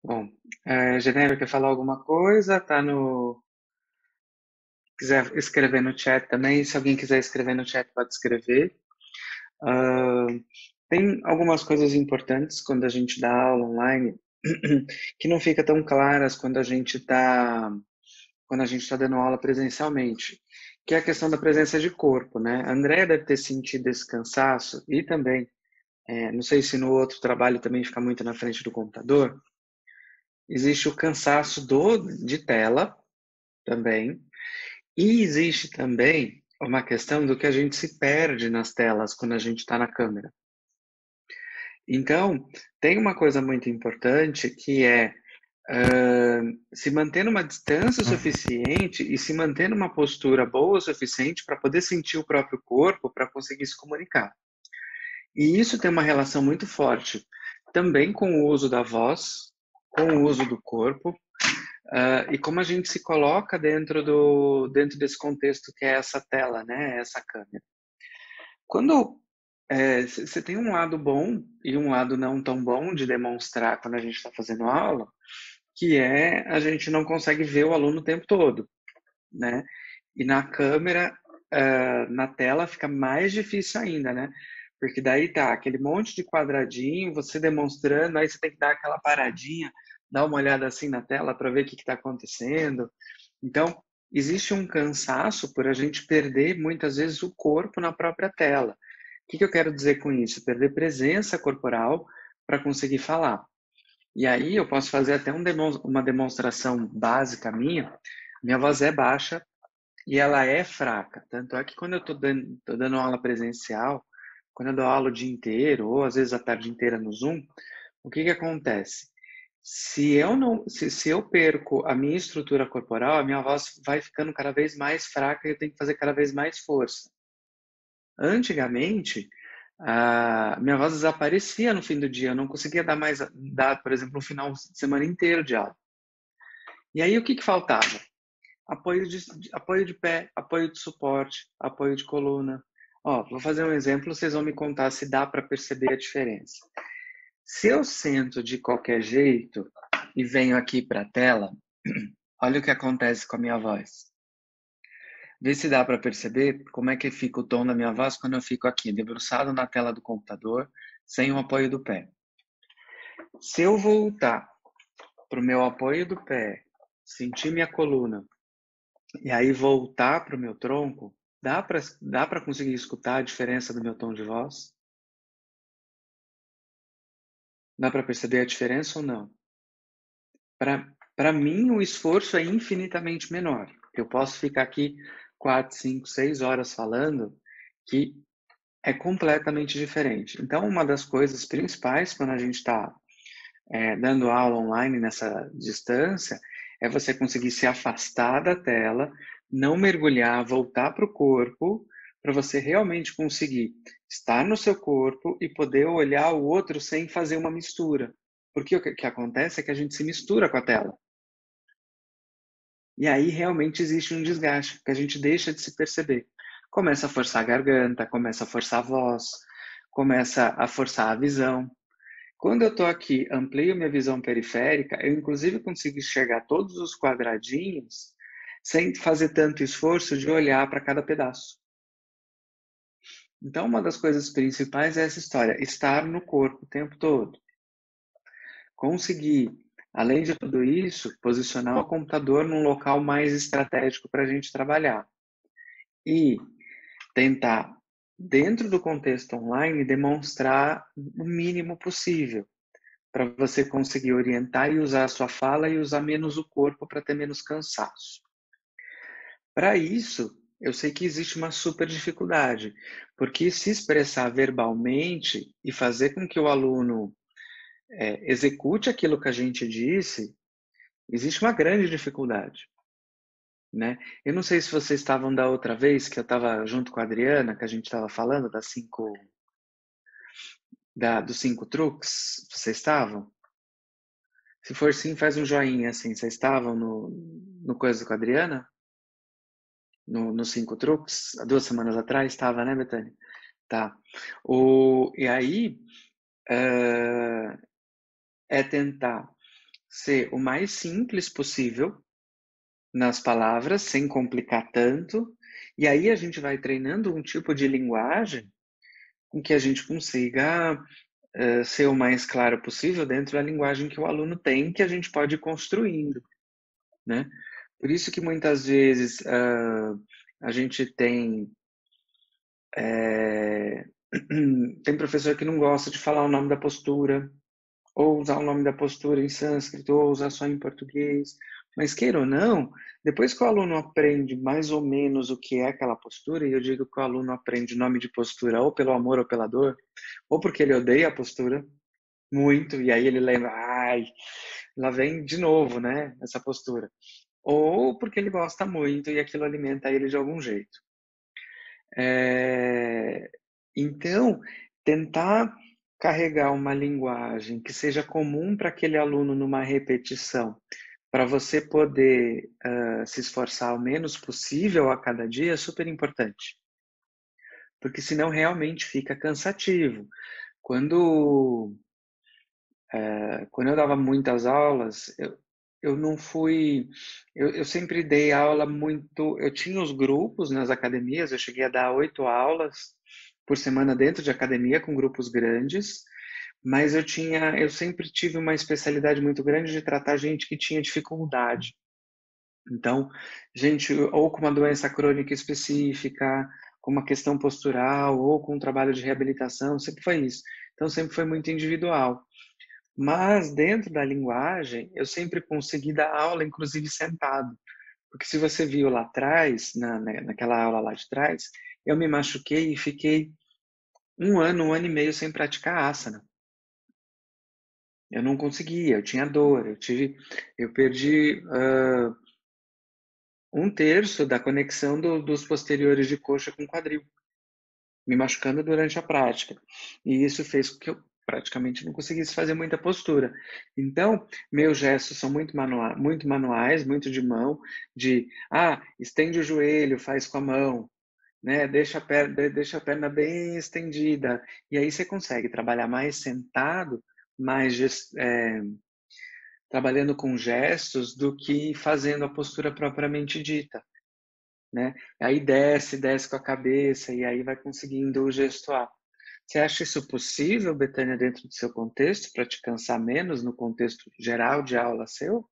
Bom, Genebra quer falar alguma coisa? Tá no. Quiser escrever no chat também, se alguém quiser escrever no chat, pode escrever. Ah, tem algumas coisas importantes quando a gente dá aula online que não fica tão claras quando a gente está dando aula presencialmente, que é a questão da presença de corpo, né? A Andrea deve ter sentido esse cansaço e também, não sei se no outro trabalho também fica muito na frente do computador, existe o cansaço de tela também. E existe também uma questão do que a gente se perde nas telas quando a gente está na câmera. Então, tem uma coisa muito importante que é se manter numa distância suficiente e se manter numa postura boa o suficiente para poder sentir o próprio corpo, para conseguir se comunicar. E isso tem uma relação muito forte também com o uso da voz, com o uso do corpo, e como a gente se coloca dentro desse contexto que é essa tela, né? Essa câmera. Quando você tem um lado bom e um lado não tão bom de demonstrar quando a gente está fazendo aula, que é a gente não consegue ver o aluno o tempo todo, né? E na câmera, na tela, fica mais difícil ainda, né? Porque daí tá aquele monte de quadradinho, você demonstrando, aí você tem que dar aquela paradinha, dar uma olhada assim na tela para ver o que está acontecendo. Então, existe um cansaço por a gente perder muitas vezes o corpo na própria tela. O que eu quero dizer com isso? Perder presença corporal para conseguir falar. E aí eu posso fazer até uma demonstração básica minha. Minha voz é baixa e ela é fraca. Tanto é que quando eu tô dando aula presencial, quando eu dou aula o dia inteiro, ou às vezes a tarde inteira no Zoom, o que acontece? Se eu perco a minha estrutura corporal, a minha voz vai ficando cada vez mais fraca e eu tenho que fazer cada vez mais força. Antigamente, a minha voz desaparecia no fim do dia, eu não conseguia dar, por exemplo, um final de semana inteiro de aula. E aí o que faltava? Apoio de pé, apoio de suporte, apoio de coluna. Ó, vou fazer um exemplo, vocês vão me contar se dá para perceber a diferença. Se eu sento de qualquer jeito e venho aqui para a tela, olha o que acontece com a minha voz. Vê se dá para perceber como é que fica o tom da minha voz quando eu fico aqui, debruçado na tela do computador, sem o apoio do pé. Se eu voltar para o meu apoio do pé, sentir minha coluna, e aí voltar para o meu tronco, dá para conseguir escutar a diferença do meu tom de voz? Dá para perceber a diferença ou não? Para mim, o esforço é infinitamente menor. Eu posso ficar aqui 4, 5, 6 horas falando que é completamente diferente. Então, uma das coisas principais quando a gente está dando aula online nessa distância é você conseguir se afastar da tela, não mergulhar, voltar para o corpo, para você realmente conseguir estar no seu corpo e poder olhar o outro sem fazer uma mistura. Porque o que acontece é que a gente se mistura com a tela. E aí realmente existe um desgaste, que a gente deixa de se perceber. Começa a forçar a garganta, começa a forçar a voz, começa a forçar a visão. Quando eu estou aqui, amplio minha visão periférica, eu inclusive consigo enxergar todos os quadradinhos sem fazer tanto esforço de olhar para cada pedaço. Então, uma das coisas principais é essa história, estar no corpo o tempo todo. Conseguir, além de tudo isso, posicionar o computador num local mais estratégico para a gente trabalhar. E tentar, dentro do contexto online, demonstrar o mínimo possível, para você conseguir orientar e usar a sua fala e usar menos o corpo para ter menos cansaço. Para isso, eu sei que existe uma super dificuldade, porque se expressar verbalmente e fazer com que o aluno execute aquilo que a gente disse, existe uma grande dificuldade. Né? Eu não sei se vocês estavam da outra vez que eu estava junto com a Adriana, que a gente estava falando dos 5 truques, vocês estavam? Se for sim, faz um joinha assim. Vocês estavam no coisa com a Adriana? No 5 truques? Há 2 semanas atrás? Estava, né, Betânia? Tá. E aí, é tentar ser o mais simples possível nas palavras, sem complicar tanto, e aí a gente vai treinando um tipo de linguagem com que a gente consiga ser o mais claro possível dentro da linguagem que o aluno tem, que a gente pode ir construindo, né? Por isso que muitas vezes a gente tem tem professor que não gosta de falar o nome da postura, ou usar o nome da postura em sânscrito, ou usar só em português. Mas queira ou não, depois que o aluno aprende mais ou menos o que é aquela postura, e eu digo que o aluno aprende o nome de postura ou pelo amor ou pela dor, ou porque ele odeia a postura muito, e aí ele lembra, ai, lá vem de novo, né, essa postura. Ou porque ele gosta muito e aquilo alimenta ele de algum jeito. Então, tentar carregar uma linguagem que seja comum para aquele aluno numa repetição, para você poder se esforçar o menos possível a cada dia, é super importante. Porque senão realmente fica cansativo. Quando, quando eu dava muitas aulas, eu não fui. Eu sempre dei aula muito. Eu tinha os grupos nas academias, eu cheguei a dar 8 aulas por semana dentro de academia, com grupos grandes, mas eu sempre tive uma especialidade muito grande de tratar gente que tinha dificuldade. Então, gente, ou com uma doença crônica específica, com uma questão postural, ou com um trabalho de reabilitação, sempre foi isso. Então, sempre foi muito individual. Mas dentro da linguagem, eu sempre consegui dar aula, inclusive sentado. Porque se você viu lá atrás, naquela aula lá de trás, eu me machuquei e fiquei 1 ano e meio sem praticar asana. Eu não conseguia, eu tinha dor, eu perdi 1/3 da conexão dos posteriores de coxa com quadril, me machucando durante a prática. E isso fez com que eu praticamente não conseguisse fazer muita postura. Então, meus gestos são muito manuais, muito de mão, estende o joelho, faz com a mão, né? Deixa a perna bem estendida. E aí você consegue trabalhar mais sentado, trabalhando com gestos do que fazendo a postura propriamente dita, né? Aí desce com a cabeça e aí vai conseguindo gestuar. Você acha isso possível, Betânia, dentro do seu contexto, para te cansar menos no contexto geral de aula seu?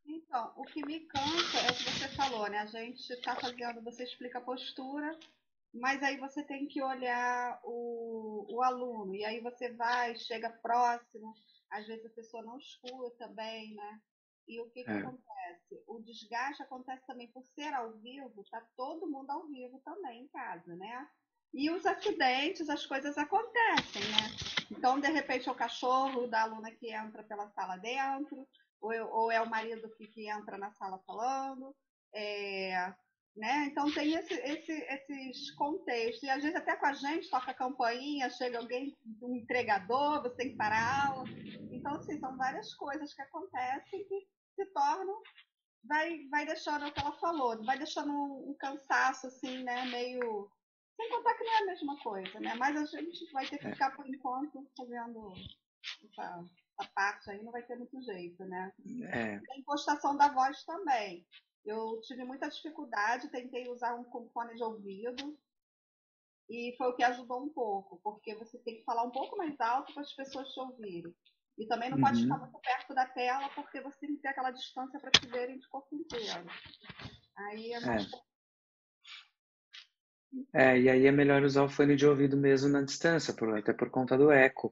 Então, o que me cansa é o que você falou, né? A gente está fazendo, você explica a postura, mas aí você tem que olhar o aluno, e aí você vai, chega próximo, às vezes a pessoa não escuta bem, né? E o que que É, acontece? O desgaste acontece também por ser ao vivo, tá todo mundo ao vivo também em casa, né? E os acidentes, as coisas acontecem, né? Então, de repente, é o cachorro da aluna que entra pela sala dentro, ou é o marido que entra na sala falando, é, né? Então tem esses contextos. E às vezes até com a gente toca a campainha, chega alguém, um entregador, você tem que parar a aula. Então, assim, são várias coisas que acontecem que se tornam, vai deixando o que ela falou, vai deixando um cansaço, assim, né? Meio. Sem contar que não é a mesma coisa, né? Mas a gente vai ter que é, ficar por enquanto fazendo essa parte aí, não vai ter muito jeito, né? é. A impostação da voz também. Eu tive muita dificuldade, tentei usar um fone de ouvido e foi o que ajudou um pouco, porque você tem que falar um pouco mais alto para as pessoas te ouvirem. E também não pode ficar Uhum. muito perto da tela, porque você tem que ter aquela distância para te verem de corpo inteiro. Aí é mais É. E aí é melhor usar o fone de ouvido mesmo na distância, até por conta do eco,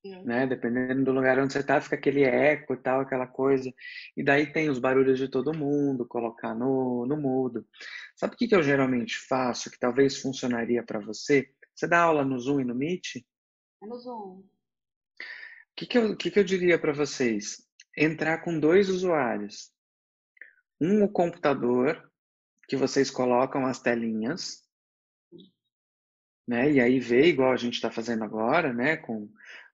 complicado. né? Dependendo do lugar onde você tá, fica aquele eco e tal, aquela coisa. E daí tem os barulhos de todo mundo, colocar no mudo. Sabe o que que eu geralmente faço, que talvez funcionaria para você? Você dá aula no Zoom e no Meet? É no Zoom. O que que eu diria para vocês? Entrar com 2 usuários. O computador, que vocês colocam as telinhas, né? E aí vê, igual a gente está fazendo agora, né? Com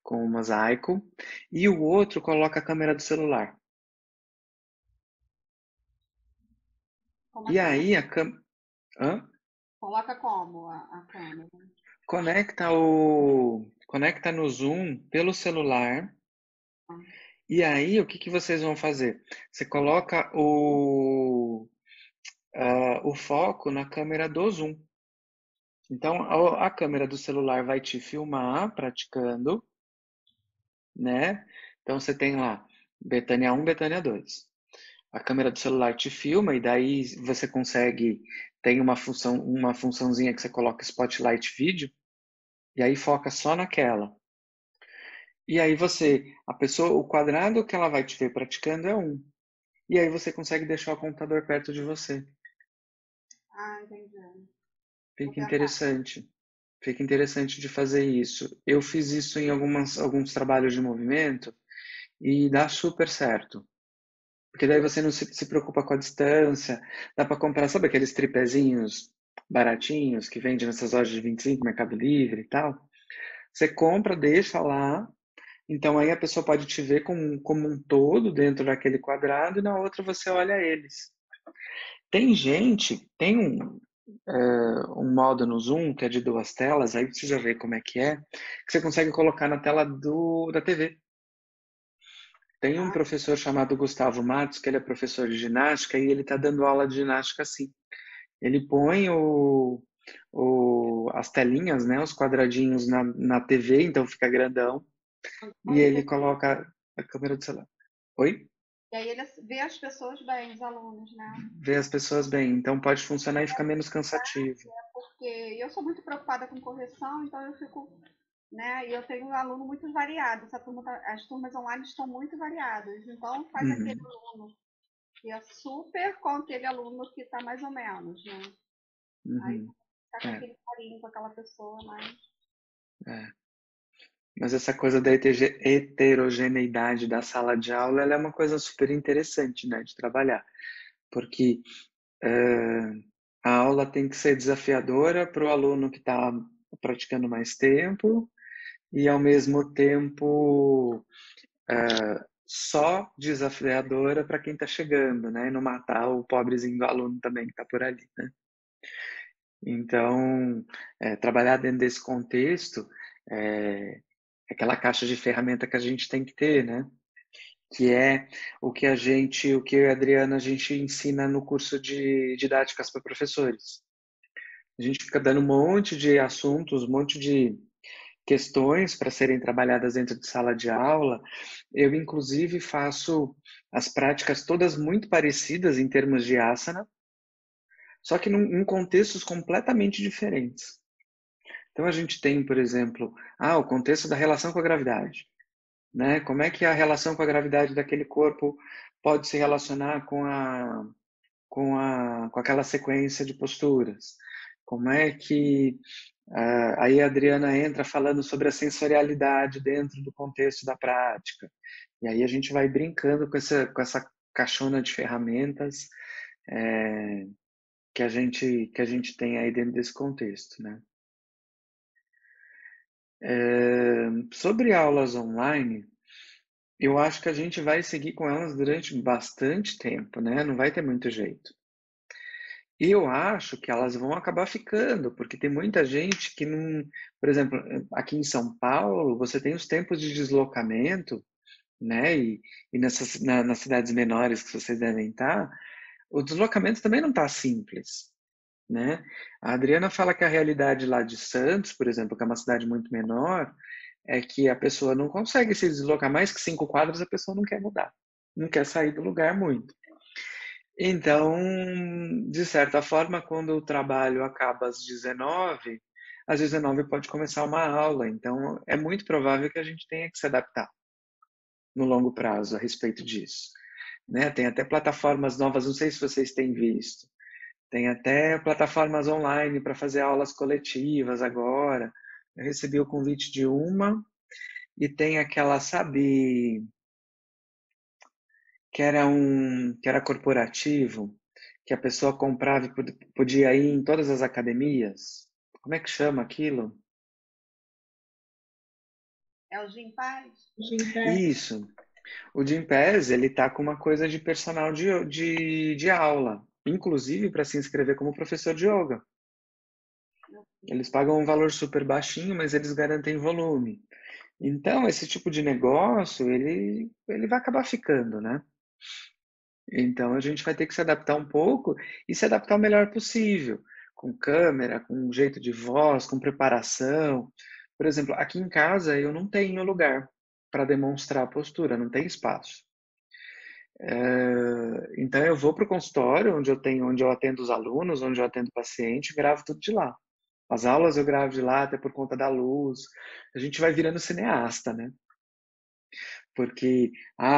o mosaico. E o outro coloca a câmera do celular. Como E assim? aí a câmera. Coloca como a câmera? Conecta no Zoom pelo celular E aí, o que que vocês vão fazer? Você coloca o foco na câmera do zoom. Então, a câmera do celular vai te filmar praticando, né? Então, você tem lá Betânia 1, Betânia 2. A câmera do celular te filma e daí você consegue, tem uma funçãozinha que você coloca Spotlight Video e aí foca só naquela. E aí o quadrado que ela vai te ver praticando é 1. E aí você consegue deixar o computador perto de você. Ah, entendi. Vou Fica tentar. interessante. Fica interessante de fazer isso. Eu fiz isso em alguns trabalhos de movimento e dá super certo. Porque daí você não se preocupa com a distância. Dá para comprar, sabe aqueles tripézinhos baratinhos que vendem nessas lojas de 25, Mercado Livre e tal? Você compra, deixa lá. Então aí a pessoa pode te ver como um todo dentro daquele quadrado e na outra você olha eles. Tem um modo no Zoom que é de 2 telas, aí precisa ver como é, que você consegue colocar na tela da TV. Tem um Ah, professor chamado Gustavo Matos, que ele é professor de ginástica, e ele está dando aula de ginástica assim. Ele põe as telinhas, né, os quadradinhos na TV, então fica grandão, e e ele coloca a câmera do celular. Oi? aí ele vê as pessoas bem, os alunos, né? Vê as pessoas bem, então pode funcionar e fica menos cansativo. Porque eu sou muito preocupada com correção, então eu fico, né? E eu tenho um aluno muito variado. As turmas online estão muito variadas. Então faz aquele Uhum, aluno que é super com aquele aluno que está mais ou menos, né? Aí uhum. ficar com É, aquele carinho com aquela pessoa, mas é. Mas essa coisa da heterogeneidade da sala de aula, ela é uma coisa super interessante, né, de trabalhar. Porque a aula tem que ser desafiadora para o aluno que está praticando mais tempo e, ao mesmo tempo, só desafiadora para quem está chegando, né? E não matar o pobrezinho do aluno também que está por ali, né? Então, trabalhar dentro desse contexto é aquela caixa de ferramenta que a gente tem que ter, né? Que é o que eu e a Adriana, a gente ensina no curso de didáticas para professores. A gente fica dando um monte de assuntos, um monte de questões para serem trabalhadas dentro de sala de aula. Eu, inclusive, faço as práticas todas muito parecidas em termos de asana, só que em contextos completamente diferentes. Então, a gente tem, por exemplo, o contexto da relação com a gravidade, né? Como é que a relação com a gravidade daquele corpo pode se relacionar com aquela sequência de posturas? Como é que aí a Adriana entra falando sobre a sensorialidade dentro do contexto da prática. E aí a gente vai brincando com essa caixona de ferramentas que a gente tem aí dentro desse contexto, né? Sobre aulas online, eu acho que a gente vai seguir com elas durante bastante tempo, né? Não vai ter muito jeito. E eu acho que elas vão acabar ficando, porque tem muita gente que não. Por exemplo, aqui em São Paulo, você tem os tempos de deslocamento, né? E nas cidades menores que vocês devem estar, o deslocamento também não está simples, né? A Adriana fala que a realidade lá de Santos, por exemplo, que é uma cidade muito menor, é que a pessoa não consegue se deslocar mais que 5 quadras, a pessoa não quer mudar, não quer sair do lugar muito. Então, de certa forma, quando o trabalho acaba às 19 pode começar uma aula. Então, é muito provável que a gente tenha que se adaptar no longo prazo a respeito disso, né? Tem até plataformas novas, não sei se vocês têm visto. Tem até plataformas online para fazer aulas coletivas agora. Eu recebi o convite de uma e tem aquela, sabe, que era corporativo, que a pessoa comprava e podia ir em todas as academias. Como é que chama aquilo? é o Gym Paz? Isso. O Gympass, ele tá com uma coisa de personal de aula, inclusive para se inscrever como professor de yoga. Eles pagam um valor super baixinho, mas eles garantem volume. Então, esse tipo de negócio, ele vai acabar ficando, né? Então, a gente vai ter que se adaptar um pouco e se adaptar o melhor possível, com câmera, com um jeito de voz, com preparação. Por exemplo, aqui em casa eu não tenho lugar para demonstrar a postura, não tem espaço. Então eu vou para o consultório, onde eu atendo os alunos, onde eu atendo o paciente, gravo tudo de lá. As aulas eu gravo de lá, até por conta da luz. A gente vai virando cineasta, né? Porque,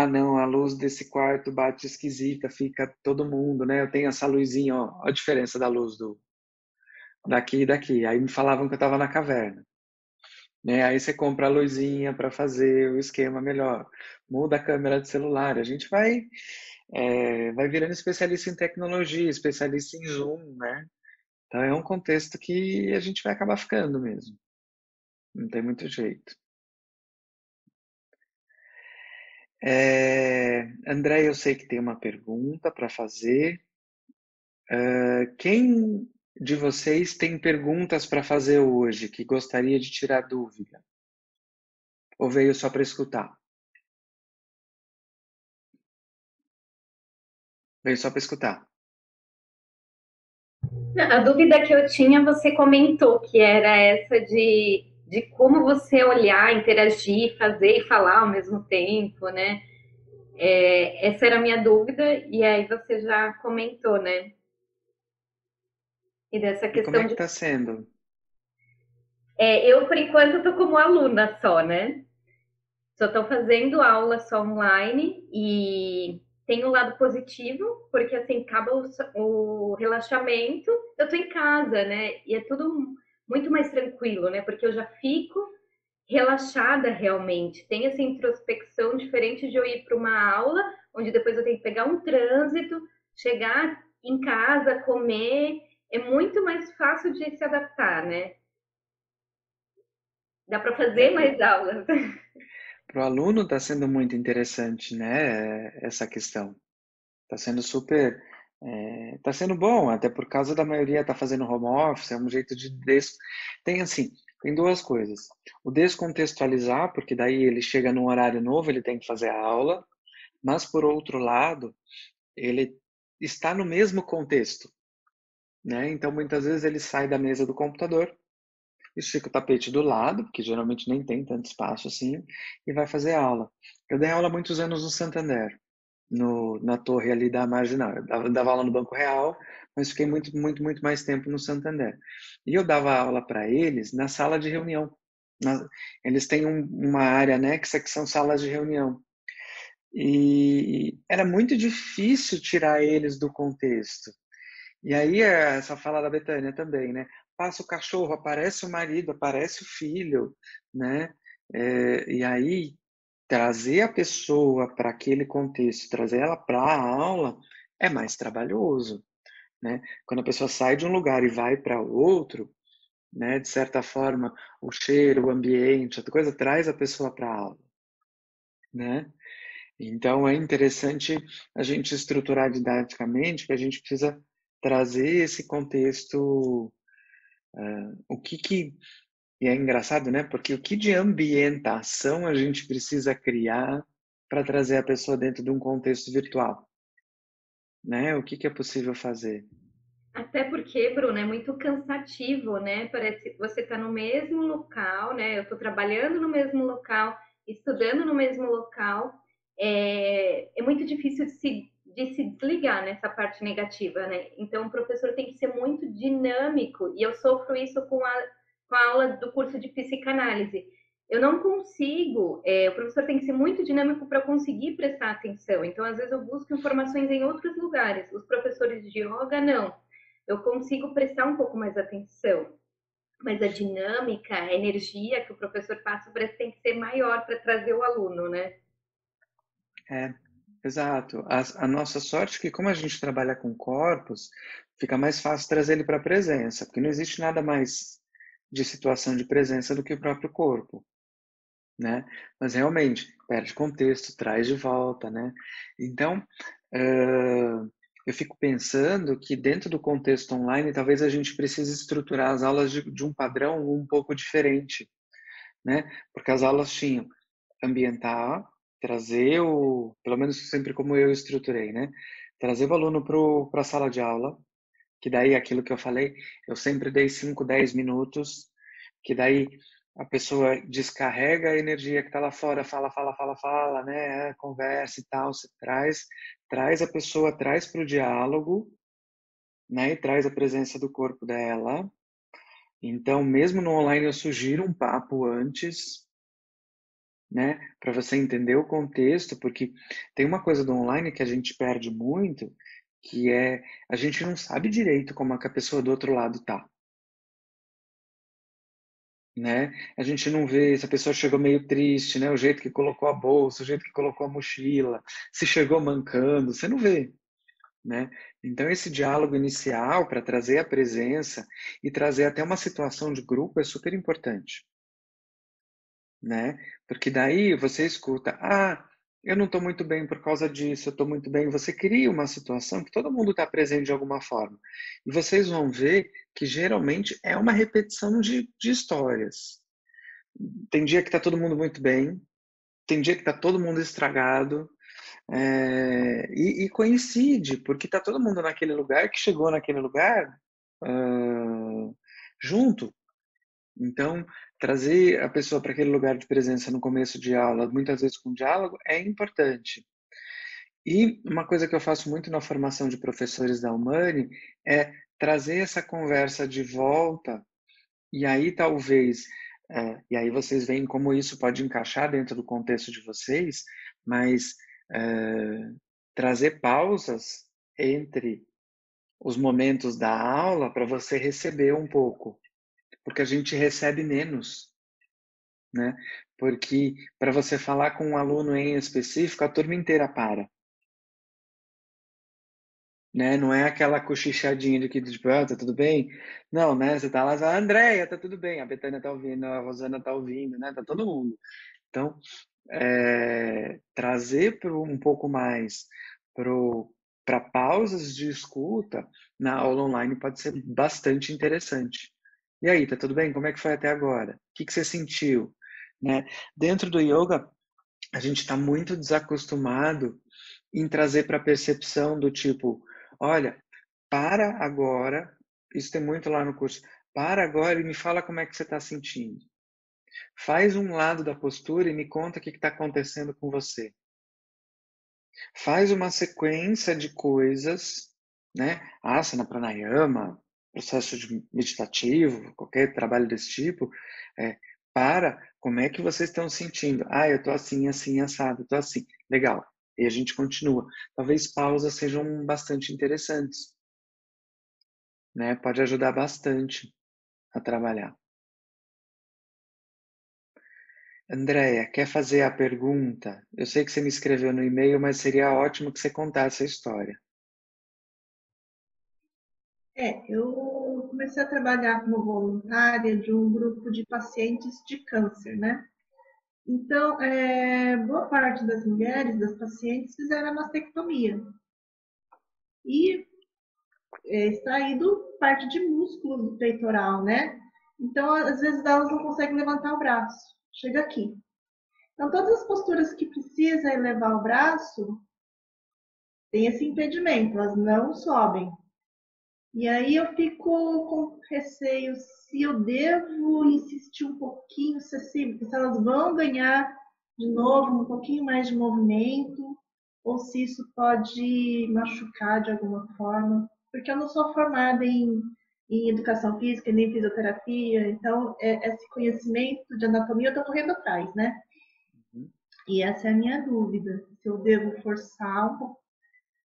não, a luz desse quarto bate esquisita, fica todo mundo, né? Eu tenho essa luzinha, ó a diferença da luz daqui e daqui. Aí me falavam que eu estava na caverna, né? Aí você compra a luzinha para fazer o esquema melhor, muda a câmera de celular. A gente vai virando especialista em tecnologia, especialista em zoom, né? Então é um contexto que a gente vai acabar ficando mesmo. Não tem muito jeito. André, eu sei que tem uma pergunta para fazer. Quem de vocês tem perguntas para fazer hoje, que gostaria de tirar dúvida? Ou veio só para escutar? Veio só para escutar. A dúvida que eu tinha, você comentou, que era essa de como você olhar, interagir, fazer e falar ao mesmo tempo, né? Essa era a minha dúvida, e aí você já comentou, né? E dessa E como é questão que de. está sendo? Eu, por enquanto, estou como aluna só, né? Só estou fazendo aula só online e tem o lado positivo, porque assim, acaba o relaxamento, eu estou em casa, né? E é tudo muito mais tranquilo, né? Porque eu já fico relaxada realmente. Tem essa introspecção diferente de eu ir para uma aula, onde depois eu tenho que pegar um trânsito, chegar em casa, comer. É muito mais fácil de se adaptar, né? Dá para fazer mais aulas. Para o aluno está sendo muito interessante, né? Essa questão. Está sendo super. Está sendo bom, até por causa da maioria está fazendo home office, é um jeito de. Tem assim, tem duas coisas. O descontextualizar, porque daí ele chega num horário novo, ele tem que fazer a aula, mas por outro lado, ele está no mesmo contexto, né? Então muitas vezes ele sai da mesa do computador, estica o tapete do lado, porque geralmente nem tem tanto espaço assim, e vai fazer a aula. Eu dei aula há muitos anos no Santander, na torre ali da Marginal. Eu dava aula no Banco Real, mas fiquei muito, muito, muito mais tempo no Santander. E eu dava aula para eles na sala de reunião. Eles têm uma área anexa que são salas de reunião. E era muito difícil tirar eles do contexto. E aí, essa fala da Betânia também, né? Passa o cachorro, aparece o marido, aparece o filho, né? E aí, trazer a pessoa para aquele contexto, trazer ela para a aula, é mais trabalhoso, né? Quando a pessoa sai de um lugar e vai para outro, né? De certa forma, o cheiro, o ambiente, a coisa traz a pessoa para a aula, né? Então, é interessante a gente estruturar didaticamente, que a gente precisa trazer esse contexto, o que e é engraçado, né? Porque o que de ambientação a gente precisa criar para trazer a pessoa dentro de um contexto virtual, né? O que é possível fazer? Até porque, Bruno, é muito cansativo, né? Parece que você está no mesmo local, né? Eu estou trabalhando no mesmo local, estudando no mesmo local. É muito difícil de se desligar nessa parte negativa, né? Então, o professor tem que ser muito dinâmico, e eu sofro isso com a aula do curso de psicanálise. Eu não consigo, o professor tem que ser muito dinâmico para conseguir prestar atenção. Então, às vezes, eu busco informações em outros lugares. Os professores de yoga, não, eu consigo prestar um pouco mais atenção. Mas a dinâmica, a energia que o professor passa parece que tem que ser maior para trazer o aluno, né? É, exato. A nossa sorte é que, como a gente trabalha com corpos, fica mais fácil trazer ele para a presença, porque não existe nada mais de situação de presença do que o próprio corpo, né? Mas realmente perde contexto, traz de volta, né? Então, eu fico pensando que dentro do contexto online, talvez a gente precise estruturar as aulas de um padrão um pouco diferente, né? Porque as aulas tinham ambientar, trazer pelo menos sempre como eu estruturei, né? Trazer o aluno para a sala de aula, que daí aquilo que eu falei, eu sempre dei 5, 10 minutos, que daí a pessoa descarrega a energia que está lá fora, fala, né? Conversa e tal, se traz a pessoa, traz para o diálogo, né? E traz a presença do corpo dela. Então, mesmo no online, eu sugiro um papo antes, né? Para você entender o contexto, porque tem uma coisa do online que a gente perde muito, que é a gente não sabe direito como é que a pessoa do outro lado tá, né? A gente não vê se a pessoa chegou meio triste, né? O jeito que colocou a bolsa, o jeito que colocou a mochila, se chegou mancando, você não vê, né? Então esse diálogo inicial para trazer a presença e trazer até uma situação de grupo é super importante, né? Porque daí você escuta, eu não estou muito bem por causa disso, eu estou muito bem. Você cria uma situação que todo mundo está presente de alguma forma. E vocês vão ver que geralmente é uma repetição de histórias. Tem dia que está todo mundo muito bem, tem dia que está todo mundo estragado, e coincide, porque está todo mundo naquele lugar que chegou naquele lugar junto. Então, trazer a pessoa para aquele lugar de presença no começo de aula, muitas vezes com diálogo, é importante. E uma coisa que eu faço muito na formação de professores da Humani é trazer essa conversa de volta, e aí talvez, e aí vocês veem como isso pode encaixar dentro do contexto de vocês, mas trazer pausas entre os momentos da aula para você receber um pouco, porque a gente recebe menos, né? Porque para você falar com um aluno em específico, a turma inteira para, né? Não é aquela cochichadinha de que tipo, tá tudo bem? Não, né? Você tá lá, a Andréia, tá tudo bem, a Betânia tá ouvindo, a Rosana tá ouvindo, né? Tá todo mundo. Então, trazer um pouco mais para pausas de escuta na aula online pode ser bastante interessante. E aí, tá tudo bem? Como é que foi até agora? O que você sentiu? Né? Dentro do yoga, a gente está muito desacostumado em trazer para a percepção do tipo, olha, para agora, isso tem muito lá no curso, para agora e me fala como é que você está sentindo. Faz um lado da postura e me conta o que está acontecendo com você. Faz uma sequência de coisas, né? Asana, pranayama, processo meditativo, qualquer trabalho desse tipo, para como é que vocês estão sentindo. Eu estou assim, assim, assado, estou assim. Legal. E a gente continua. Talvez pausas sejam bastante interessantes, né? Pode ajudar bastante a trabalhar. Andréia, quer fazer a pergunta? Eu sei que você me escreveu no e-mail, mas seria ótimo que você contasse a história. Eu comecei a trabalhar como voluntária de um grupo de pacientes de câncer, né? Então, boa parte das mulheres, das pacientes, fizeram a mastectomia. E extraído parte de músculo do peitoral, né? Então, às vezes, elas não conseguem levantar o braço. Chega aqui. Então, todas as posturas que precisa elevar o braço, tem esse impedimento, elas não sobem. E aí eu fico com receio se eu devo insistir um pouquinho, se elas vão ganhar de novo um pouquinho mais de movimento, ou se isso pode machucar de alguma forma. Porque eu não sou formada em educação física, nem fisioterapia, então esse conhecimento de anatomia eu estou correndo atrás, né? E essa é a minha dúvida, se eu devo forçar um pouco.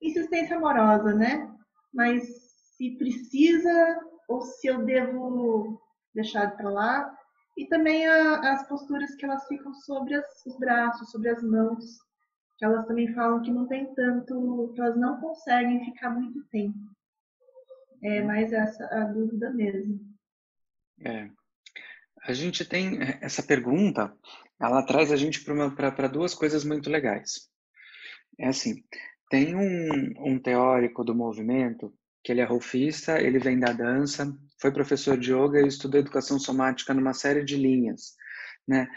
Insistência amorosa, né? Mas se precisa ou se eu devo deixar para lá. E também as posturas que elas ficam sobre os braços, sobre as mãos, que elas também falam que não tem tanto, que elas não conseguem ficar muito tempo. É mais essa a dúvida mesmo. A gente tem essa pergunta, ela traz a gente para duas coisas muito legais. É assim, tem um teórico do movimento que ele é rolfista, ele vem da dança, foi professor de yoga e estudou educação somática numa série de linhas. né?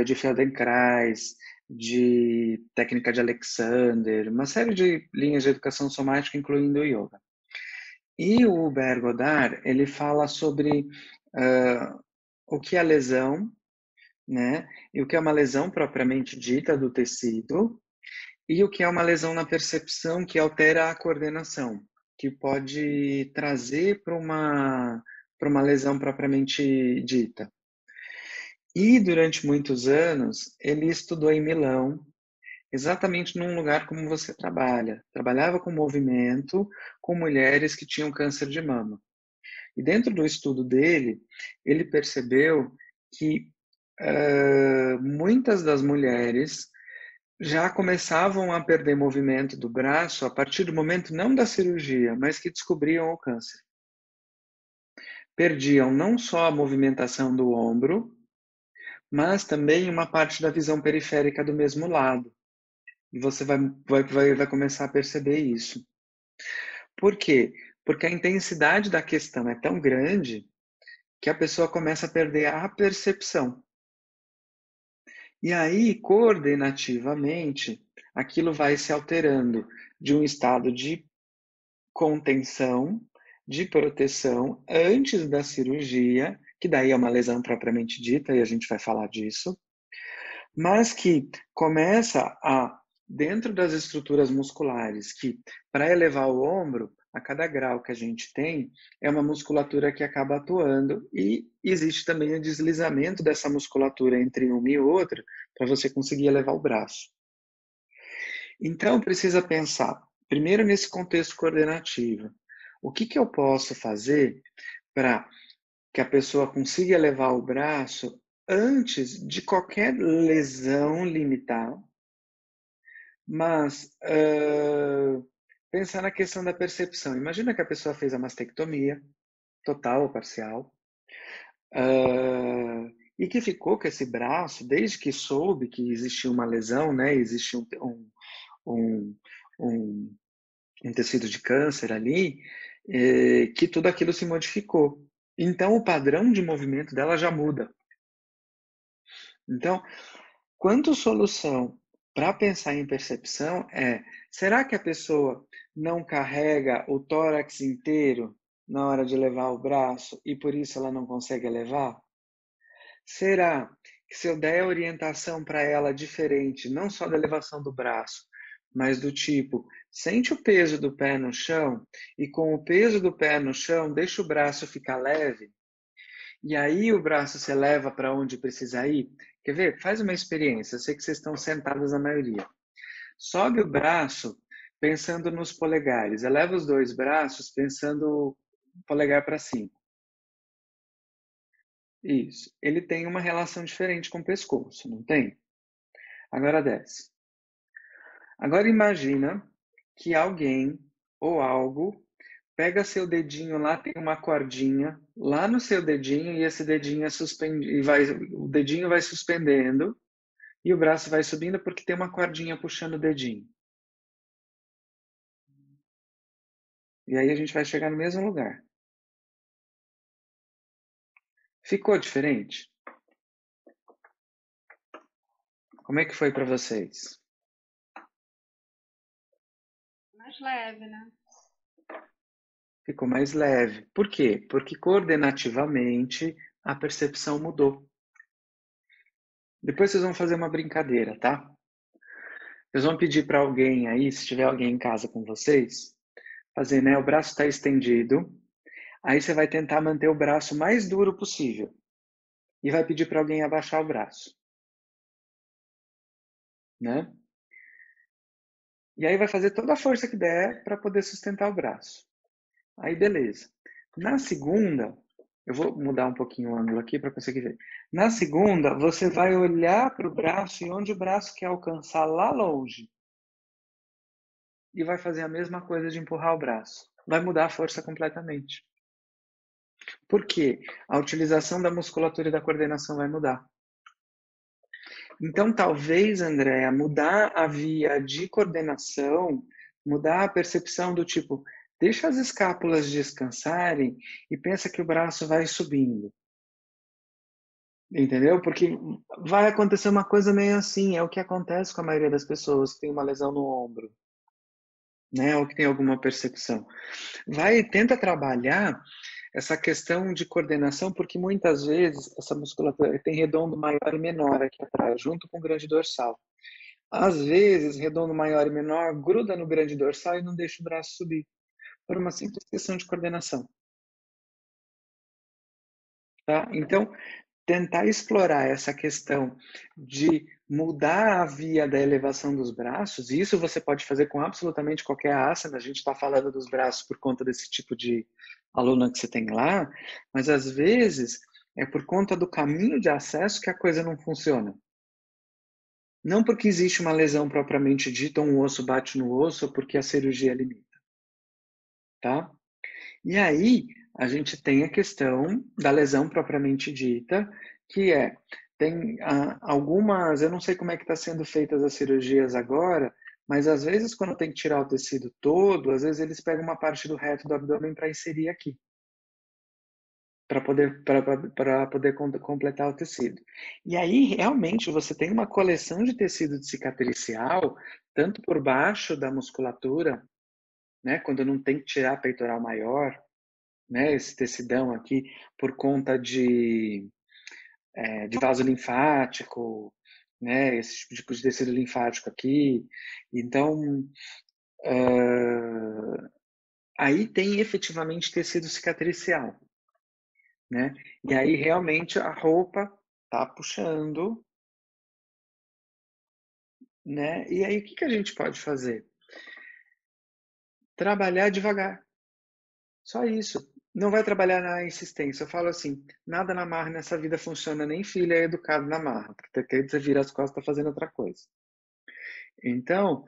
De Feldenkrais, de técnica de Alexander, uma série de linhas de educação somática, incluindo o yoga. E o Hubert Godard, ele fala sobre o que é lesão, né? E o que é uma lesão propriamente dita do tecido, e o que é uma lesão na percepção que altera a coordenação, que pode trazer para uma lesão propriamente dita. E durante muitos anos, ele estudou em Milão, exatamente num lugar como você trabalha. Trabalhava com movimento, com mulheres que tinham câncer de mama. E dentro do estudo dele, ele percebeu que muitas das mulheres já começavam a perder movimento do braço a partir do momento não da cirurgia, mas que descobriam o câncer. Perdiam não só a movimentação do ombro, mas também uma parte da visão periférica do mesmo lado. E você vai começar a perceber isso. Por quê? Porque a intensidade da questão é tão grande que a pessoa começa a perder a percepção. E aí, coordenativamente, aquilo vai se alterando de um estado de contenção, de proteção antes da cirurgia, que daí é uma lesão propriamente dita, e a gente vai falar disso, mas que começa dentro das estruturas musculares, que para elevar o ombro, a cada grau que a gente tem, é uma musculatura que acaba atuando e existe também o deslizamento dessa musculatura entre uma e outra para você conseguir elevar o braço. Então, precisa pensar, primeiro nesse contexto coordenativo, o que eu posso fazer para que a pessoa consiga elevar o braço antes de qualquer lesão limitar, mas pensar na questão da percepção. Imagina que a pessoa fez a mastectomia, total ou parcial, e que ficou com esse braço, desde que soube que existia uma lesão, né? Existia um tecido de câncer ali, que tudo aquilo se modificou. Então, o padrão de movimento dela já muda. Então, quanto solução para pensar em percepção será que a pessoa não carrega o tórax inteiro na hora de levar o braço e por isso ela não consegue elevar? Será que se eu der a orientação para ela diferente, não só da elevação do braço, mas do tipo, sente o peso do pé no chão e com o peso do pé no chão, deixa o braço ficar leve e aí o braço se eleva para onde precisa ir? Quer ver? Faz uma experiência. Eu sei que vocês estão sentados a maioria. Sobe o braço pensando nos polegares. Eleva os dois braços pensando o polegar para cima. Isso. Ele tem uma relação diferente com o pescoço, não tem? Agora desce. Agora imagina que alguém ou algo pega seu dedinho lá, tem uma cordinha lá no seu dedinho e esse dedinho é suspendido, o dedinho vai suspendendo e o braço vai subindo porque tem uma cordinha puxando o dedinho. E aí a gente vai chegar no mesmo lugar. Ficou diferente? Como é que foi para vocês? Mais leve, né? Ficou mais leve. Por quê? Porque coordenativamente a percepção mudou. Depois vocês vão fazer uma brincadeira, tá? Vocês vão pedir para alguém aí, se tiver alguém em casa com vocês, fazer, né? O braço está estendido. Aí você vai tentar manter o braço mais duro possível. E vai pedir para alguém abaixar o braço. Né? E aí vai fazer toda a força que der para poder sustentar o braço. Aí beleza. Na segunda, eu vou mudar um pouquinho o ângulo aqui para conseguir ver. Na segunda, você vai olhar para o braço e onde o braço quer alcançar lá longe. E vai fazer a mesma coisa de empurrar o braço. Vai mudar a força completamente. Por quê? A utilização da musculatura e da coordenação vai mudar. Então, talvez, Andréa, mudar a via de coordenação, mudar a percepção do tipo, deixa as escápulas descansarem e pensa que o braço vai subindo. Entendeu? Porque vai acontecer uma coisa meio assim, é o que acontece com a maioria das pessoas que tem uma lesão no ombro, né? Ou que tem alguma percepção. Tenta trabalhar essa questão de coordenação, porque muitas vezes essa musculatura tem redondo maior e menor aqui atrás, junto com o grande dorsal. Às vezes, redondo maior e menor gruda no grande dorsal e não deixa o braço subir, por uma simples questão de coordenação. Tá? Então, tentar explorar essa questão de mudar a via da elevação dos braços, e isso você pode fazer com absolutamente qualquer asana, a gente está falando dos braços por conta desse tipo de aluna que você tem lá, mas às vezes é por conta do caminho de acesso que a coisa não funciona. Não porque existe uma lesão propriamente dita, um osso bate no osso, ou porque a cirurgia limita, tá? E aí, a gente tem a questão da lesão propriamente dita, que tem algumas, eu não sei como é que está sendo feitas as cirurgias agora, mas às vezes quando tem que tirar o tecido todo, às vezes eles pegam uma parte do reto do abdômen para inserir aqui, para poder completar o tecido. E aí, realmente, você tem uma coleção de tecido de cicatricial, tanto por baixo da musculatura, né, quando não tem que tirar a peitoral maior, né, esse tecidão aqui, por conta de vaso linfático, né, esse tipo de tecido linfático aqui. Então, aí tem efetivamente tecido cicatricial, né? E aí realmente a roupa tá puxando, né? E aí o que a gente pode fazer? Trabalhar devagar. Só isso. Não vai trabalhar na insistência. Eu falo assim, nada na marra nessa vida funciona, nem filho é educado na marra, porque você vira as costas tá fazendo outra coisa. Então,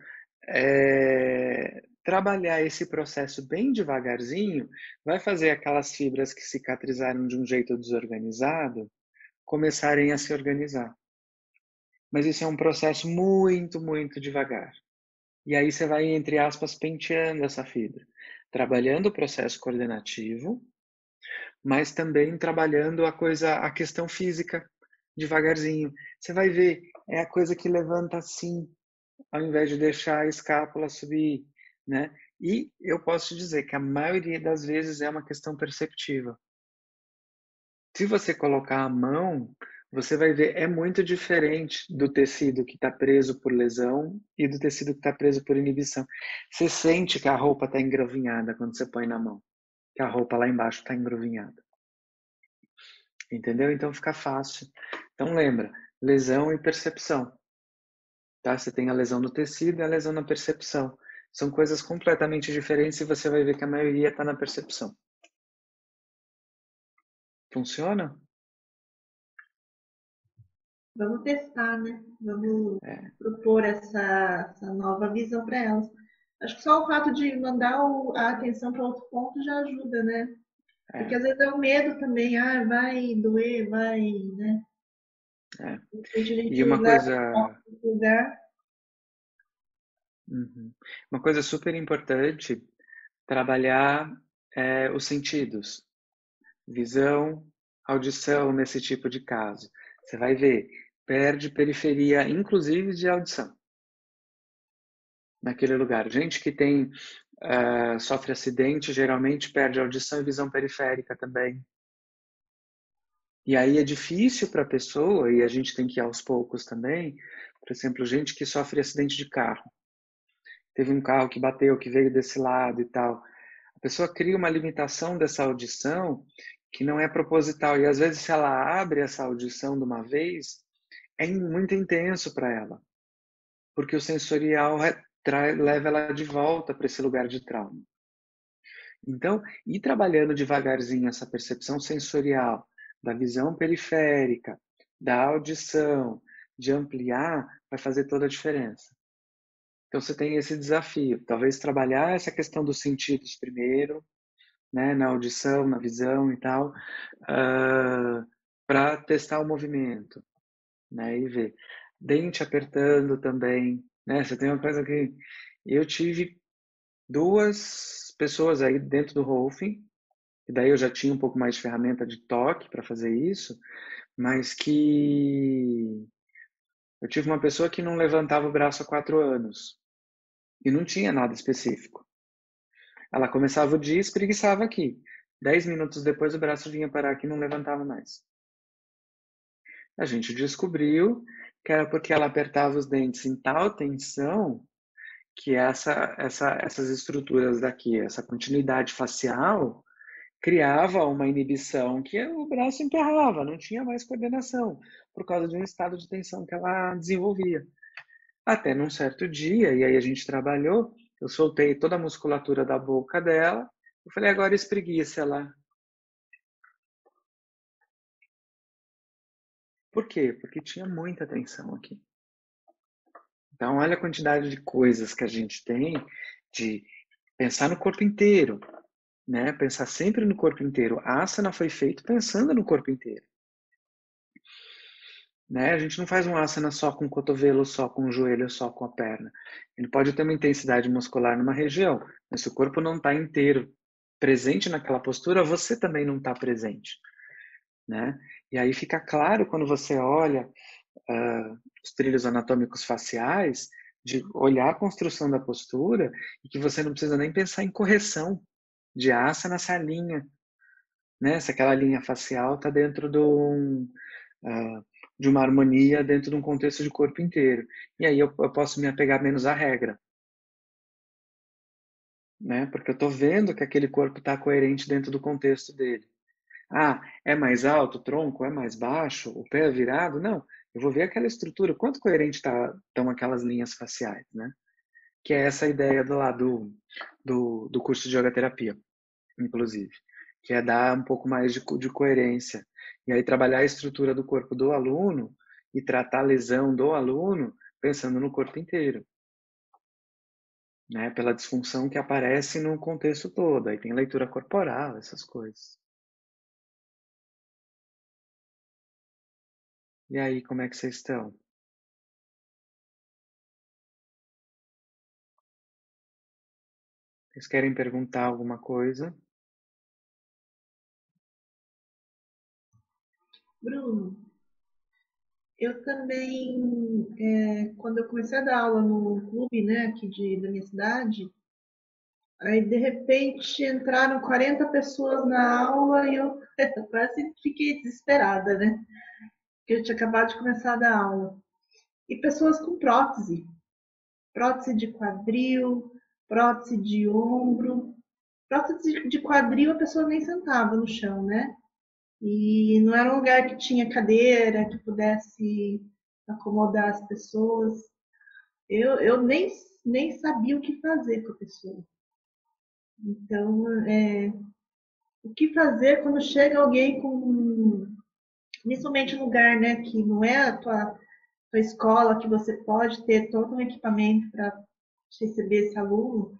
trabalhar esse processo bem devagarzinho vai fazer aquelas fibras que cicatrizaram de um jeito desorganizado começarem a se organizar. Mas isso é um processo muito, muito devagar. E aí você vai, entre aspas, penteando essa fibra, trabalhando o processo coordenativo, mas também trabalhando a questão física, devagarzinho. Você vai ver, é a coisa que levanta assim, ao invés de deixar a escápula subir, né? E eu posso te dizer que a maioria das vezes é uma questão perceptiva. Se você colocar a mão, você vai ver, é muito diferente do tecido que está preso por lesão e do tecido que está preso por inibição. Você sente que a roupa está engrovinhada quando você põe na mão, que a roupa lá embaixo está engrovinhada. Entendeu? Então fica fácil. Então lembra, lesão e percepção. Tá? Você tem a lesão no tecido e a lesão na percepção. São coisas completamente diferentes e você vai ver que a maioria está na percepção. Funciona? Vamos testar, né? Vamos propor essa nova visão para elas. Acho que só o fato de mandar a atenção para outro ponto já ajuda, né? Porque às vezes é o medo também, vai doer, vai, né? De repente a E gente uma leva coisa, para outro lugar. uma coisa super importante, trabalhar os sentidos. Visão, audição nesse tipo de caso. Você vai ver, perde periferia, inclusive de audição. Naquele lugar. Gente que sofre acidente, geralmente perde audição e visão periférica também. E aí é difícil para a pessoa, e a gente tem que ir aos poucos também, por exemplo, gente que sofre acidente de carro. Teve um carro que bateu, que veio desse lado e tal. A pessoa cria uma limitação dessa audição que não é proposital. E às vezes, se ela abre essa audição de uma vez, é muito intenso para ela. Porque o sensorial leva ela de volta para esse lugar de trauma. Então, ir trabalhando devagarzinho essa percepção sensorial da visão periférica, da audição, de ampliar, vai fazer toda a diferença. Então, você tem esse desafio. Talvez trabalhar essa questão dos sentidos primeiro, né, na audição, na visão e tal, para testar o movimento, né, e ver. Dente apertando também, né? Você tem uma coisa que eu tive duas pessoas aí dentro do Rolfing, e daí eu já tinha um pouco mais de ferramenta de toque para fazer isso, mas que eu tive uma pessoa que não levantava o braço há 4 anos e não tinha nada específico. Ela começava o dia e espreguiçava aqui. 10 minutos depois o braço vinha parar aqui e não levantava mais. A gente descobriu que era porque ela apertava os dentes em tal tensão que essas estruturas daqui, essa continuidade facial, criava uma inibição que o braço emperrava, não tinha mais coordenação, por causa de um estado de tensão que ela desenvolvia. Até num certo dia, e aí a gente trabalhou, eu soltei toda a musculatura da boca dela, eu falei, agora espreguiça ela. Por quê? Porque tinha muita tensão aqui. Então, olha a quantidade de coisas que a gente tem de pensar no corpo inteiro, né? Pensar sempre no corpo inteiro. A asana foi feito pensando no corpo inteiro, né? A gente não faz um asana só com o cotovelo, só com o joelho, só com a perna. Ele pode ter uma intensidade muscular numa região, mas se o corpo não está inteiro presente naquela postura, você também não está presente, né? E aí fica claro quando você olha os trilhos anatômicos faciais, de olhar a construção da postura e que você não precisa nem pensar em correção de asana nessa linha, né? Se aquela linha facial está dentro de uma harmonia, dentro de um contexto de corpo inteiro. E aí eu posso me apegar menos à regra, né? Porque eu estou vendo que aquele corpo está coerente dentro do contexto dele. Ah, é mais alto o tronco? É mais baixo? O pé é virado? Não. Eu vou ver aquela estrutura, quanto coerente estão aquelas linhas faciais, né? Que é essa ideia do lado do curso de yoga terapia, inclusive, que é dar um pouco mais de coerência. E aí trabalhar a estrutura do corpo do aluno e tratar a lesão do aluno pensando no corpo inteiro, né? Pela disfunção que aparece no contexto todo. Aí tem leitura corporal, essas coisas. E aí, como é que vocês estão? Vocês querem perguntar alguma coisa? Bruno, eu também, quando eu comecei a dar aula no clube, né, aqui da minha cidade, aí de repente entraram 40 pessoas na aula e eu quase fiquei desesperada, né? Porque eu tinha acabado de começar a dar aula. E pessoas com prótese, prótese de quadril, prótese de ombro. Prótese de quadril a pessoa nem sentava no chão, né? E não era um lugar que tinha cadeira, que pudesse acomodar as pessoas. Eu nem sabia o que fazer com a pessoa. Então, o que fazer quando chega alguém com, principalmente um lugar, né, que não é a tua escola, que você pode ter todo um equipamento para receber esse aluno,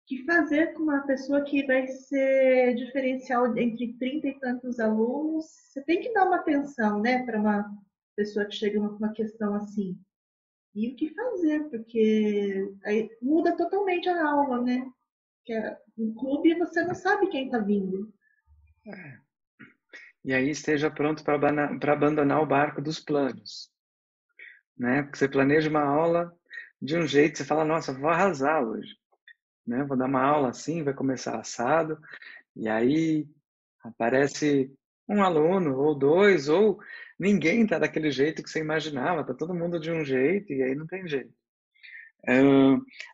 que fazer com uma pessoa que vai ser diferencial entre 30 e tantos alunos, você tem que dar uma atenção, né, para uma pessoa que chega com uma questão assim. E o que fazer, porque aí muda totalmente a aula, né? Que no clube você não sabe quem está vindo. E aí esteja pronto para abandonar o barco dos planos, né? Porque você planeja uma aula de um jeito, você fala, nossa, vou arrasar hoje, né? Vou dar uma aula assim, vai começar assado, e aí aparece um aluno ou dois, ou ninguém está daquele jeito que você imaginava, tá todo mundo de um jeito e aí não tem jeito.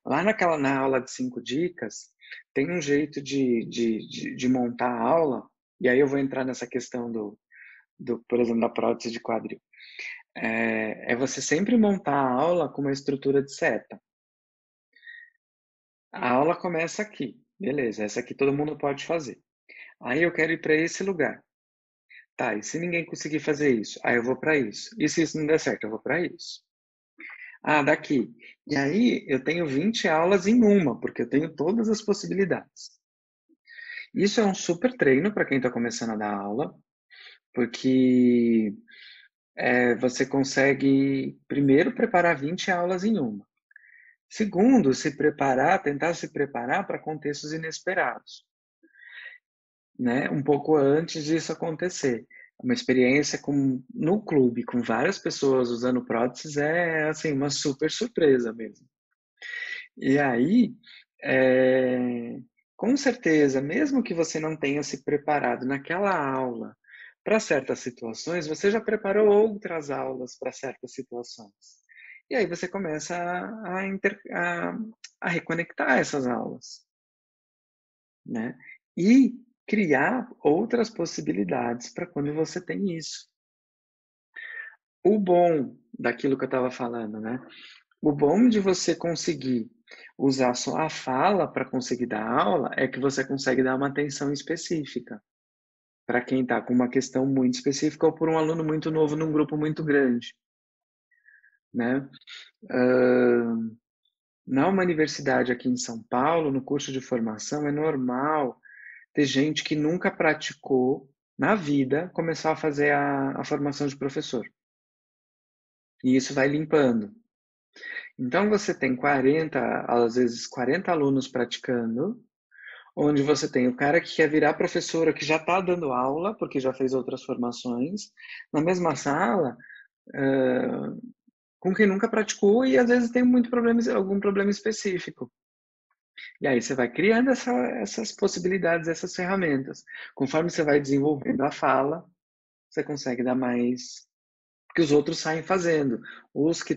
Lá na aula de 5 dicas, tem um jeito de montar a aula, e aí eu vou entrar nessa questão por exemplo, da prótese de quadril. É você sempre montar a aula com uma estrutura de seta. A aula começa aqui, beleza, essa aqui todo mundo pode fazer. Aí eu quero ir para esse lugar. Tá, e se ninguém conseguir fazer isso? Aí eu vou para isso. E se isso não der certo, eu vou para isso. Ah, daqui. E aí eu tenho 20 aulas em uma, porque eu tenho todas as possibilidades. Isso é um super treino para quem está começando a dar aula, porque você consegue, primeiro, preparar 20 aulas em uma. Segundo, tentar se preparar para contextos inesperados, né? Um pouco antes disso acontecer. Uma experiência no clube, com várias pessoas usando próteses, é assim, uma super surpresa mesmo. E aí, é, com certeza, mesmo que você não tenha se preparado naquela aula para certas situações, você já preparou outras aulas para certas situações. E aí você começa a reconectar essas aulas, né? E criar outras possibilidades para quando você tem isso. O bom daquilo que eu estava falando, né? O bom de você conseguir usar só a fala para conseguir dar aula é que você consegue dar uma atenção específica para quem está com uma questão muito específica ou por um aluno muito novo num grupo muito grande, né? Na uma universidade aqui em São Paulo, no curso de formação, é normal ter gente que nunca praticou na vida começar a fazer a formação de professor. E isso vai limpando. Então você tem 40, às vezes 40 alunos praticando, onde você tem o cara que quer virar professora, que já está dando aula, porque já fez outras formações, na mesma sala, com quem nunca praticou e às vezes tem muito problema, algum problema específico. E aí você vai criando essas possibilidades, essas ferramentas. Conforme você vai desenvolvendo a fala, você consegue dar mais, porque os outros saem fazendo. Os que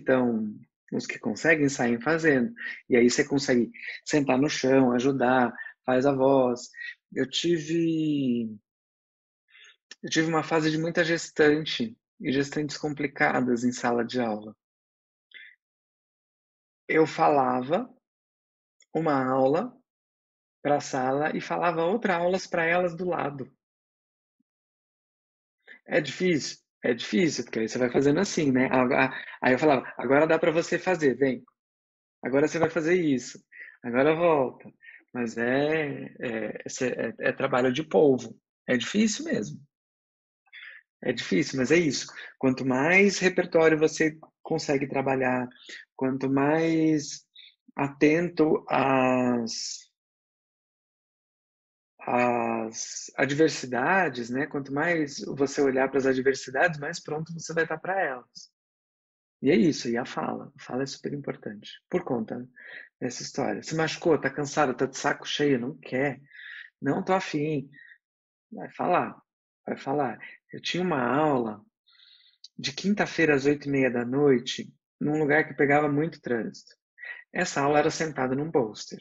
conseguem saem fazendo. E aí você consegue sentar no chão, ajudar, faz a voz. Eu tive uma fase de muita gestante e gestantes complicadas em sala de aula. Eu falava uma aula para a sala e falava outra aula para elas do lado. É difícil, porque aí você vai fazendo assim, né? Aí eu falava, agora dá para você fazer, vem. Agora você vai fazer isso. Agora volta. Mas é trabalho de polvo. É difícil mesmo. É difícil, mas é isso. Quanto mais repertório você consegue trabalhar, quanto mais atento às adversidades, né? Quanto mais você olhar para as adversidades, mais pronto você vai estar para elas. E é isso, e a fala. A fala é super importante. Por conta dessa história. Se machucou, tá cansado, tá de saco cheio, não quer. Não tô afim. Vai falar. Vai falar. Eu tinha uma aula de quinta-feira às 8:30 da noite, num lugar que pegava muito trânsito. Essa aula era sentada num pôster.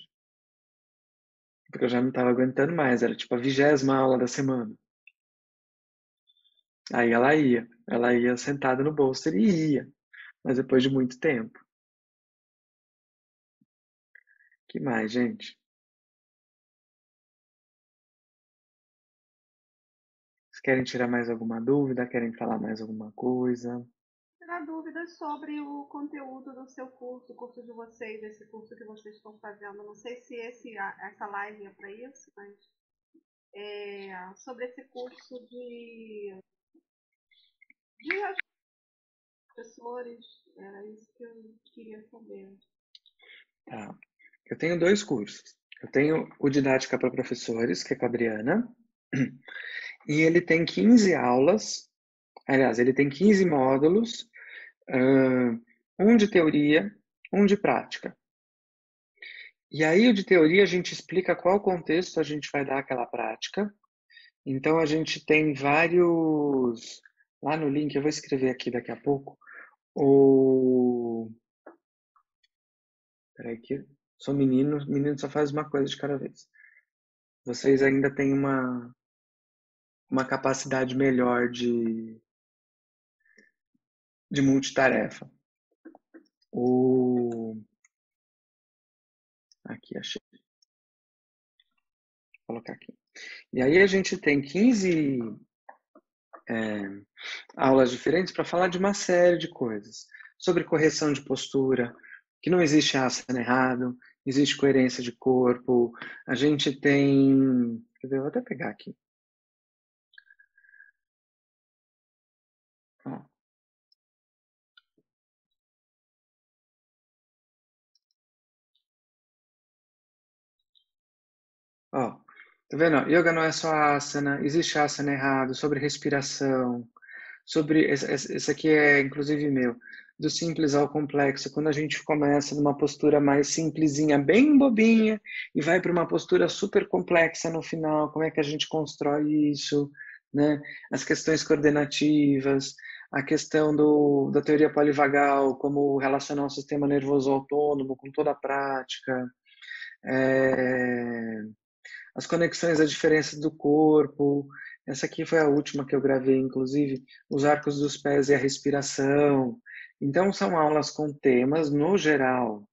Porque eu já não estava aguentando mais. Era tipo a 20ª aula da semana. Aí ela ia sentada no pôster e ia. Mas depois de muito tempo. Que mais, gente? Vocês querem tirar mais alguma dúvida? Querem falar mais alguma coisa? Tirar dúvidas sobre o conteúdo do seu curso, o curso de vocês, esse curso que vocês estão fazendo. Não sei se essa live é para isso, mas sobre esse curso de professores, era isso que eu queria saber. Tá. Eu tenho 2 cursos. Eu tenho o Didática para Professores, que é com a Adriana, e ele tem 15 aulas, aliás, ele tem 15 módulos, um de teoria, um de prática. E aí, o de teoria, a gente explica qual contexto a gente vai dar aquela prática. Então, a gente tem vários. Lá no link, eu vou escrever aqui daqui a pouco. Peraí, que sou menino, menino só faz uma coisa de cada vez. Vocês ainda têm uma capacidade melhor de multitarefa. Aqui, achei. Vou colocar aqui. E aí a gente tem 15 aulas diferentes para falar de uma série de coisas. Sobre correção de postura, que não existe asana errado, existe coerência de corpo. A gente tem... Quer ver? Eu vou até pegar aqui. Ó, Tá vendo? Yoga não é só asana, existe asana errado, sobre respiração, sobre esse aqui é inclusive meu, do simples ao complexo. Quando a gente começa numa postura mais simplesinha, bem bobinha, e vai para uma postura super complexa no final, como é que a gente constrói isso, né? As questões coordenativas, a questão da teoria polivagal, como relacionar o sistema nervoso autônomo com toda a prática, é, as conexões, a diferença do corpo. Essa aqui foi a última que eu gravei, inclusive, os arcos dos pés e a respiração. Então, são aulas com temas, no geral,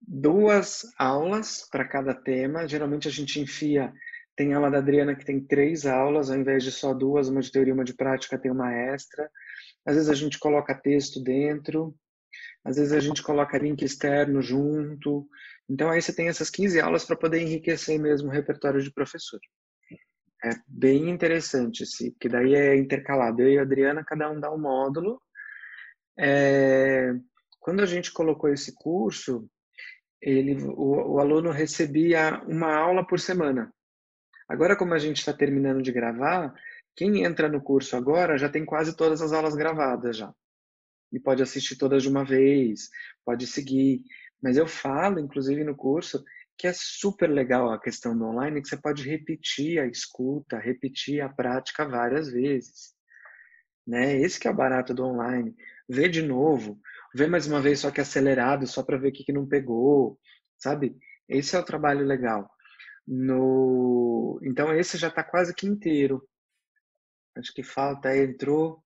2 aulas para cada tema. Geralmente a gente enfia, tem aula da Adriana que tem 3 aulas, ao invés de só 2, uma de teoria e uma de prática, tem uma extra. Às vezes a gente coloca texto dentro, às vezes a gente coloca link externo junto. Então aí você tem essas 15 aulas para poder enriquecer mesmo o repertório de professor. É bem interessante, esse, que daí é intercalado. Eu e a Adriana, cada um dá um módulo. Quando a gente colocou esse curso, o aluno recebia uma aula por semana. Agora, como a gente está terminando de gravar, quem entra no curso agora já tem quase todas as aulas gravadas já. E pode assistir todas de uma vez, pode seguir. Mas eu falo, inclusive no curso, que é super legal a questão do online, que você pode repetir a escuta, repetir a prática várias vezes. Né? Esse que é o barato do online. Ver de novo, ver mais uma vez só que acelerado, só para ver o que não pegou, sabe? Esse é o trabalho legal. Então esse já está quase que inteiro. Acho que falta, entrou,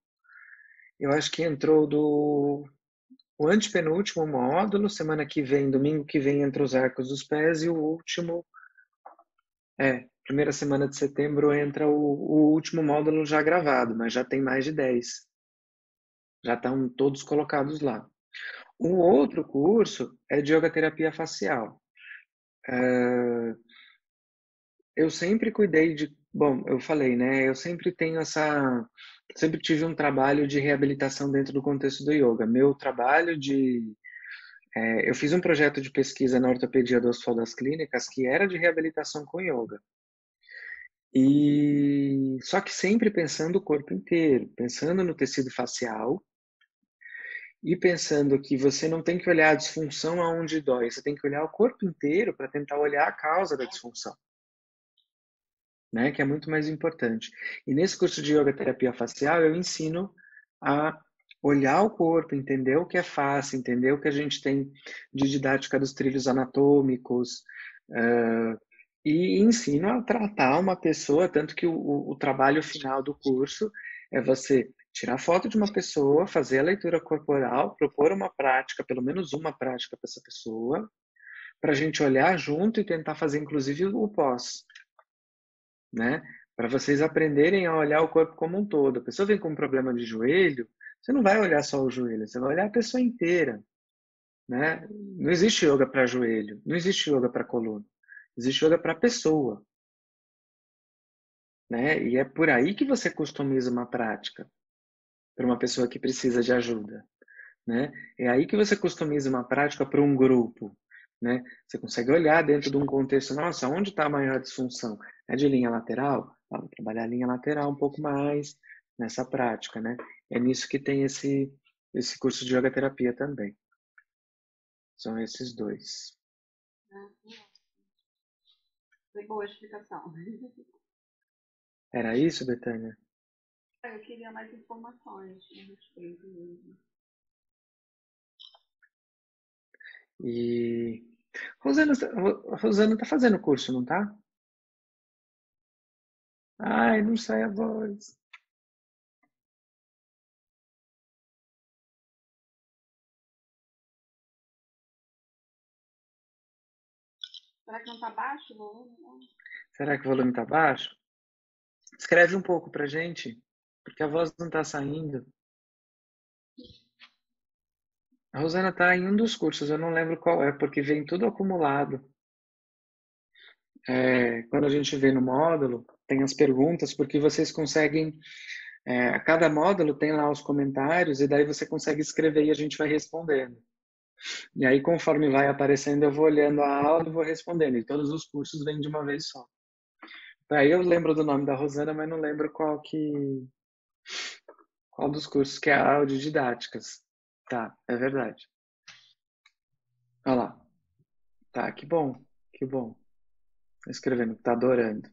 eu acho que entrou o antepenúltimo módulo, semana que vem, domingo que vem, entra os arcos dos pés, e o último, primeira semana de setembro entra o último módulo já gravado, mas já tem mais de 10. Já estão todos colocados lá. O outro curso é de yoga terapia facial. Eu sempre cuidei de, bom, eu falei, né? Eu sempre sempre tive um trabalho de reabilitação dentro do contexto do yoga. Meu trabalho eu fiz um projeto de pesquisa na ortopedia do Hospital das Clínicas que era de reabilitação com yoga. E só que sempre pensando o corpo inteiro, pensando no tecido facial e pensando que você não tem que olhar a disfunção aonde dói, você tem que olhar o corpo inteiro para tentar olhar a causa da disfunção, né? Que é muito mais importante. E nesse curso de yoga terapia facial eu ensino a olhar o corpo, entender o que é face, entender o que a gente tem de didática dos trilhos anatômicos, e ensino a tratar uma pessoa, tanto que o trabalho final do curso é você tirar foto de uma pessoa, fazer a leitura corporal, propor uma prática, pelo menos uma prática para essa pessoa, para a gente olhar junto e tentar fazer inclusive o pós, né? Para vocês aprenderem a olhar o corpo como um todo. A pessoa vem com um problema de joelho, você não vai olhar só o joelho, você vai olhar a pessoa inteira, né? Não existe yoga para joelho, não existe yoga para coluna, existe yoga para pessoa, né? E é por aí que você customiza uma prática para uma pessoa que precisa de ajuda, né? É aí que você customiza uma prática para um grupo, né? Você consegue olhar dentro de um contexto, nossa, onde está a maior disfunção? É de linha lateral? Vou trabalhar a linha lateral um pouco mais nessa prática, né? É nisso que tem esse curso de yoga terapia também. São esses dois. Foi boa a explicação. Era isso, Betânia? Eu queria mais informações a respeito mesmo. E Rosana tá fazendo curso, não tá? Ai, não sai a voz. Será que não está baixo o volume? Será que o volume tá baixo? Escreve um pouco pra gente, porque a voz não tá saindo. A Rosana tá em um dos cursos, eu não lembro qual é, porque vem tudo acumulado. Quando a gente vê no módulo, tem as perguntas, porque vocês conseguem, a cada módulo tem lá os comentários, e daí você consegue escrever e a gente vai respondendo. E aí, conforme vai aparecendo, eu vou olhando a aula e vou respondendo. E todos os cursos vêm de uma vez só. Aí eu lembro do nome da Rosana, mas não lembro qual dos cursos que é audiodidáticas. Tá, é verdade. Olha lá. Tá, que bom, que bom. Tá escrevendo, tá adorando.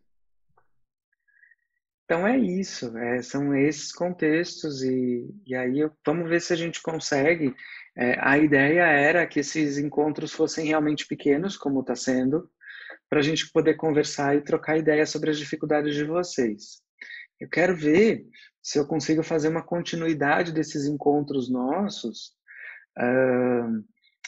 Então é isso, são esses contextos e aí vamos ver se a gente consegue. A ideia era que esses encontros fossem realmente pequenos, como está sendo, para a gente poder conversar e trocar ideias sobre as dificuldades de vocês. Eu quero ver se eu consigo fazer uma continuidade desses encontros nossos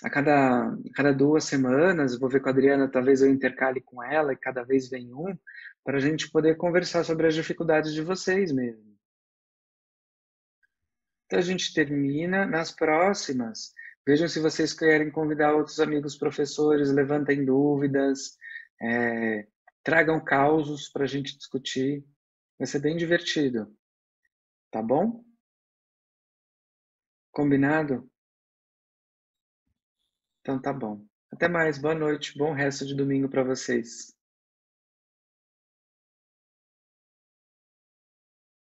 a cada 2 semanas. Vou ver com a Adriana, talvez eu intercale com ela e cada vez vem um, para a gente poder conversar sobre as dificuldades de vocês mesmo. Então a gente termina. Nas próximas, vejam se vocês querem convidar outros amigos professores, levantem dúvidas, tragam causos para a gente discutir. Vai ser bem divertido, tá bom? Combinado? Então tá bom. Até mais, boa noite, bom resto de domingo para vocês.